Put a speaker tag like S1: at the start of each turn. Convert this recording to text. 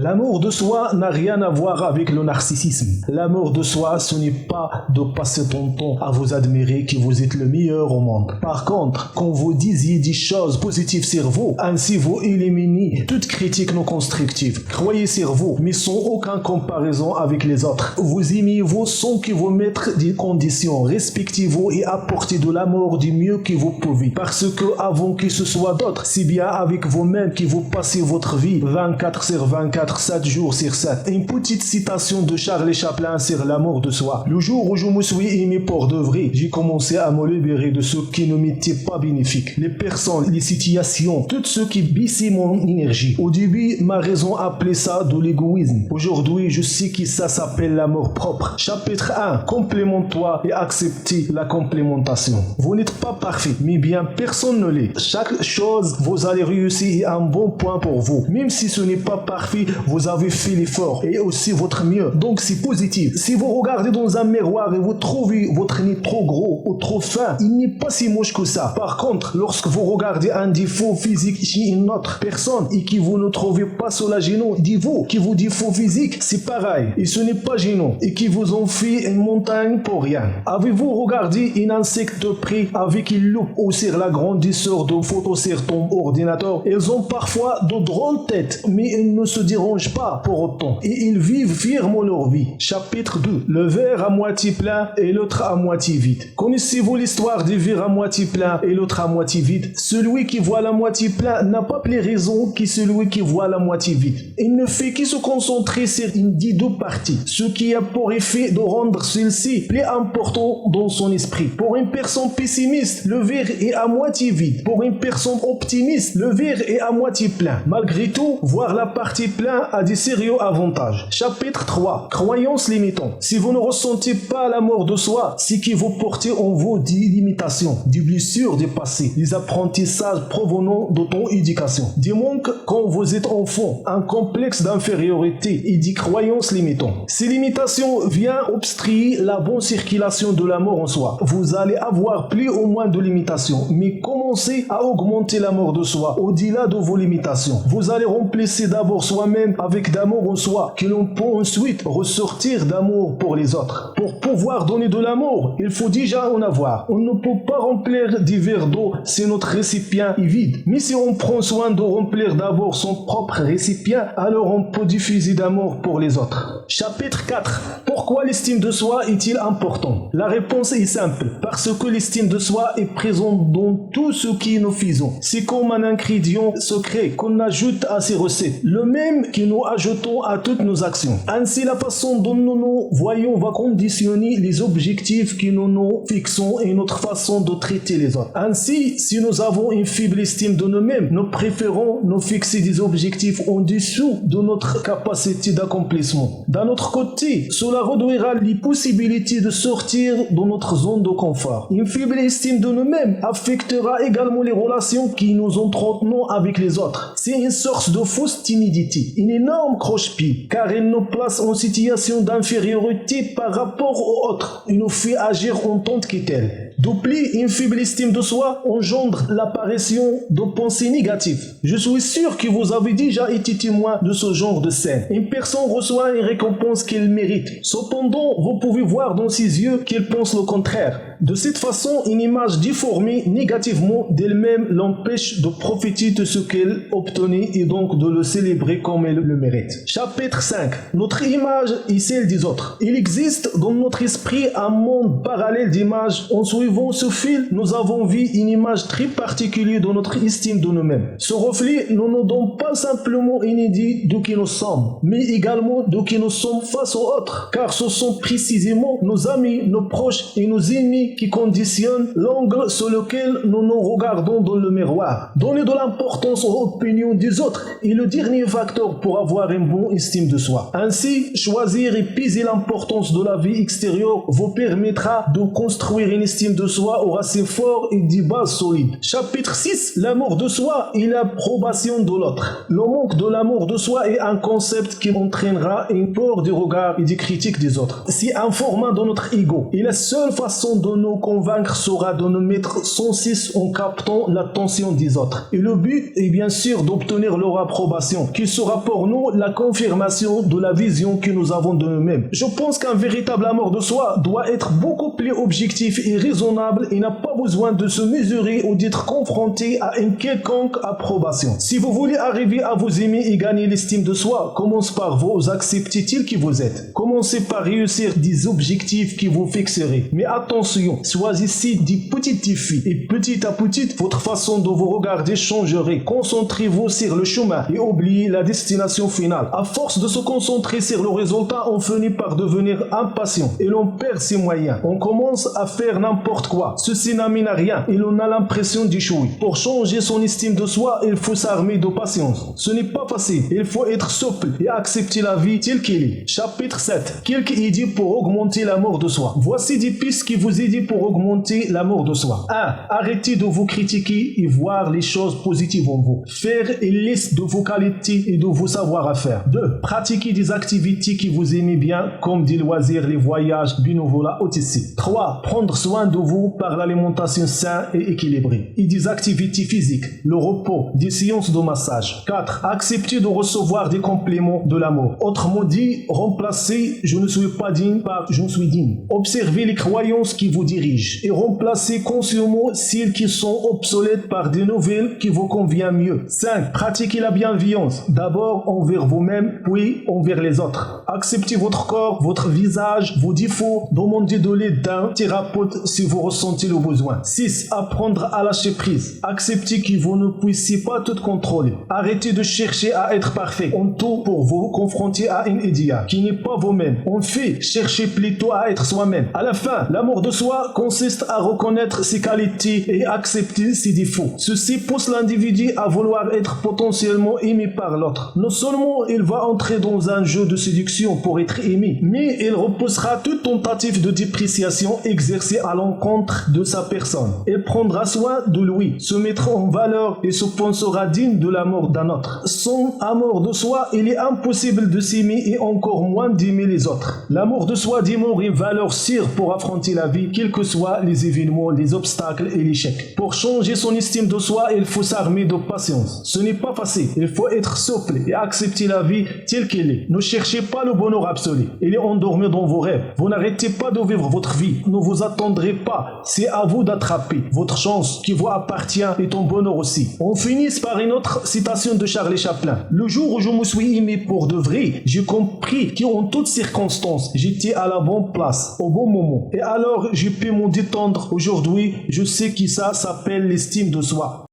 S1: L'amour de soi n'a rien à voir avec le narcissisme. L'amour de soi, ce n'est pas de passer ton temps à vous admirer que vous êtes le meilleur au monde. Par contre, quand vous disiez des choses positives sur vous, ainsi vous éliminez toute critique non constructive. Croyez sur vous, mais sans aucune comparaison avec les autres. Vous aimez-vous sans que vous mettre des conditions. Respectez-vous et apportez de l'amour du mieux que vous pouvez. Parce que avant que ce soit d'autres, c'est bien avec vous-même que vous passez votre vie 24 sur 24, 7 jours sur 7. Une petite citation de Charlie Chaplin sur l'amour de soi. Le jour où je me suis aimé pour de vrai, j'ai commencé à me libérer de ce qui ne m'était pas bénéfique. Les personnes, les situations, tout ce qui baissait mon énergie. Au début, ma raison appelait ça de l'égoïsme. Aujourd'hui, je sais que ça s'appelle l'amour propre. Chapitre 1. Complémente-toi et acceptez la complémentation. Vous n'êtes pas parfait, mais bien personne ne l'est. Chaque chose, vous allez réussir est un bon point pour vous. Même si ce n'est pas parfait, vous avez fait l'effort et aussi votre mieux. Donc c'est positif. Si vous regardez dans un miroir et vous trouvez votre nez trop gros ou trop fin, il n'est pas si moche que ça. Par contre, lorsque vous regardez un défaut physique chez une autre personne et que vous ne trouvez pas cela gênant, dites-vous que vos défauts physiques, c'est pareil et ce n'est pas gênant et qui vous en fait une montagne pour rien. Avez-vous regardé un insecte de près avec une loupe ou sur la grandisseur de photos sur ton ordinateur? Ils ont parfois de drôles têtes, mais ils ne se dérangent pas pour autant et ils vivent fièrement leur vie. Chapitre 2. Le verre à moitié plein et l'autre à moitié vide. Connaissez-vous l'histoire du verre à moitié plein et l'autre à moitié vide? Celui qui voit la moitié plein n'a pas plus raison que celui qui voit la moitié vide. Il ne fait que se concentrer sur une des deux parties, ce qui a pour effet de rendre celle-ci plus important dans son esprit. Pour une personne pessimiste, le verre est à moitié vide. Pour une personne optimiste, le verre est à moitié plein. Malgré tout, voir la partie pleine a des sérieux avantages. Chapitre 3. Croyances limitantes. Si vous ne ressentez pas l'amour de soi, c'est que vous portez en vous des limitations, des blessures du passé, des apprentissages provenant de ton éducation, des manques quand vous êtes enfant, un complexe d'infériorité et des croyances limitantes. Ces limitations viennent obstruer la bonne circulation de l'amour en soi. Vous allez avoir plus ou moins de limitations, mais commencez à augmenter l'amour de soi au-delà de vos limitations. Vous allez remplacer d'abord soi-même avec d'amour en soi, que l'on peut ensuite ressortir d'amour pour les autres. Pour pouvoir donner de l'amour, il faut déjà en avoir. On ne peut pas remplir des verres d'eau si notre récipient est vide. Mais si on prend soin de remplir d'abord son propre récipient, alors on peut diffuser d'amour pour les autres. Chapitre 4. Pourquoi l'estime de soi est-il important? La réponse est simple. Parce que l'estime de soi est présente dans tout ce que nous faisons. C'est comme un ingrédient secret qu'on ajoute à ces recettes, le même que nous ajoutons à toutes nos actions. Ainsi, la façon dont nous nous voyons va conditionner les objectifs que nous nous fixons et notre façon de traiter les autres. Ainsi, si nous avons une faible estime de nous-mêmes, nous préférons nous fixer des objectifs en dessous de notre capacité d'accomplissement. D'un autre côté, cela réduira les possibilités de sortir de notre zone de confort. Une faible estime de nous-mêmes affectera également les relations que nous entretenons avec les autres. C'est une source de fausse timidité, une énorme croche-pied, car elle nous place en situation d'infériorité par rapport aux autres et nous fait agir en tant que tel. De plus, une faible estime de soi engendre l'apparition de pensées négatives. Je suis sûr que vous avez déjà été témoin de ce genre de scène. Une personne reçoit une récompense qu'elle mérite. Cependant, vous pouvez voir dans ses yeux qu'elle pense le contraire. De cette façon, une image déformée négativement d'elle-même l'empêche de profiter de ce qu'elle obtenait et donc de le célébrer comme elle le mérite. Chapitre 5. Notre image est celle des autres. Il existe dans notre esprit un monde parallèle d'images. En suivant ce fil, nous avons vu une image très particulière de notre estime de nous-mêmes. Ce reflet ne nous donne pas simplement une idée de qui nous sommes, mais également de qui nous sommes face aux autres, car ce sont précisément nos amis, nos proches et nos ennemis qui conditionnent l'angle sur lequel nous nous regardons dans le miroir. Donner de l'importance aux opinions des autres est le dernier facteur pour avoir une bonne estime de soi. Ainsi, choisir et peser l'importance de la vie extérieure vous permettra de construire une estime de de soi aux racines fortes et des bases solides. Chapitre 6. L'amour de soi et l'approbation de l'autre. Le manque de l'amour de soi est un concept qui entraînera une peur du regard et des critiques des autres. C'est un format de notre ego. Et la seule façon de nous convaincre sera de nous mettre sans cesse en captant l'attention des autres. Et le but est bien sûr d'obtenir leur approbation, qui sera pour nous la confirmation de la vision que nous avons de nous-mêmes. Je pense qu'un véritable amour de soi doit être beaucoup plus objectif et raisonnable et n'a pas besoin de se mesurer ou d'être confronté à une quelconque approbation. Si vous voulez arriver à vous aimer et gagner l'estime de soi, commence par vous accepter tel que vous êtes. Commencez par réussir des objectifs qui vous fixerez. Mais attention, choisissez des petits défis et petit à petit, votre façon de vous regarder changerait. Concentrez-vous sur le chemin et oubliez la destination finale. À force de se concentrer sur le résultat, on finit par devenir impatient et l'on perd ses moyens. On commence à faire n'importe quoi. Ceci n'amène à rien et l'on a l'impression d'échouer. Pour changer son estime de soi, il faut s'armer de patience. Ce n'est pas facile. Il faut être souple et accepter la vie telle qu'elle est. Chapitre 7. Quelques idées pour augmenter l'amour de soi. Voici des pistes qui vous aident pour augmenter l'amour de soi. 1. Arrêtez de vous critiquer et voir les choses positives en vous. Faire une liste de vos qualités et de vos savoir-faire. 2. Pratiquez des activités que vous aimez bien, comme des loisirs, les voyages, bénévolat, etc. 3. Prendre soin de vous par l'alimentation saine et équilibrée et des activités physiques, le repos, des séances de massage. 4. Accepter de recevoir des compliments de l'amour. Autrement dit, remplacez « je ne suis pas digne » par « je suis digne ». Observez les croyances qui vous dirigent et remplacez consciemment celles qui sont obsolètes par des nouvelles qui vous conviennent mieux. 5. Pratiquez la bienveillance, d'abord envers vous-même, puis envers les autres. Acceptez votre corps, votre visage, vos défauts. Demandez de l'aide d'un thérapeute si vous ressentez le besoin. 6. Apprendre à lâcher prise. Acceptez que vous ne puissiez pas tout contrôler. Arrêtez de chercher à être parfait en tout pour vous confronter à un idéal qui n'est pas vous-même. En fait, cherchez plutôt à être soi-même. À la fin, l'amour de soi consiste à reconnaître ses qualités et accepter ses défauts. Ceci pousse l'individu à vouloir être potentiellement aimé par l'autre. Non seulement il va entrer dans un jeu de séduction pour être aimé, mais il repoussera toute tentative de dépréciation exercée à l'encontre de sa personne. Il prendra soin de lui, se mettra en valeur et se pensera digne de l'amour d'un autre. Sans amour de soi, il est impossible de s'aimer et encore moins d'aimer les autres. L'amour de soi demeure une valeur sûre pour affronter la vie, quels que soient les événements, les obstacles et l'échec. Pour changer son estime de soi, il faut s'armer de patience. Ce n'est pas facile. Il faut être souple et accepter la vie telle qu'elle est. Ne cherchez pas le bonheur absolu. Il est endormi dans vos rêves. Vous n'arrêtez pas de vivre votre vie. Ne vous attendrez pas. C'est à vous d'attraper. Votre chance qui vous appartient et ton bonheur aussi. On finit par une autre citation de Charlie Chaplin. Le jour où je me suis aimé pour de vrai, j'ai compris qu'en toutes circonstances, j'étais à la bonne place, au bon moment. Et alors, j'ai pu m'en détendre. Aujourd'hui, je sais que ça s'appelle l'estime de soi.